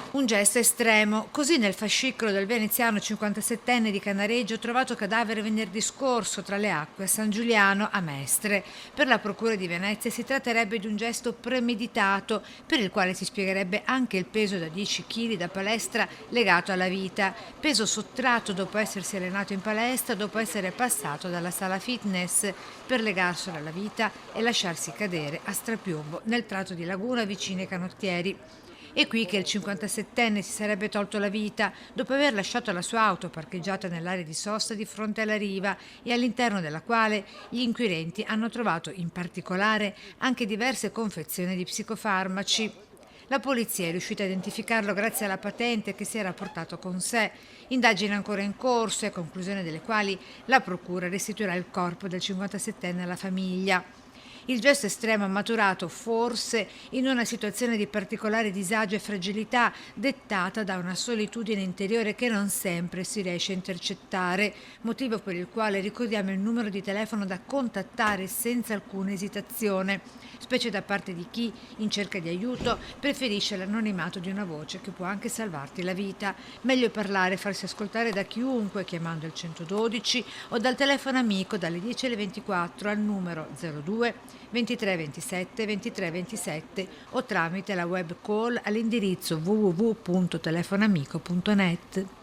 Un gesto estremo, così nel fascicolo del veneziano 57enne di Cannareggio trovato cadavere venerdì scorso tra le acque a San Giuliano a Mestre. Per la Procura di Venezia si tratterebbe di un gesto premeditato per il quale si spiegherebbe anche il peso da 10 kg da palestra legato alla vita, peso sottratto dopo essersi allenato in palestra, dopo essere passato dalla sala fitness per legarselo alla vita e lasciarsi cadere a strapiombo nel tratto di laguna vicino ai canottieri. È qui che il 57enne si sarebbe tolto la vita dopo aver lasciato la sua auto parcheggiata nell'area di sosta di fronte alla riva e all'interno della quale gli inquirenti hanno trovato in particolare anche diverse confezioni di psicofarmaci. La polizia è riuscita a identificarlo grazie alla patente che si era portato con sé. Indagini ancora in corso e a conclusione delle quali la procura restituirà il corpo del 57enne alla famiglia. Il gesto estremo è maturato forse in una situazione di particolare disagio e fragilità dettata da una solitudine interiore che non sempre si riesce a intercettare, motivo per il quale ricordiamo il numero di telefono da contattare senza alcuna esitazione, specie da parte di chi, in cerca di aiuto, preferisce l'anonimato di una voce che può anche salvarti la vita. Meglio parlare e farsi ascoltare da chiunque chiamando il 112 o dal telefono amico dalle 10 alle 24 al numero 02 23 27 23 27 o tramite la web call all'indirizzo www.telefonamico.net.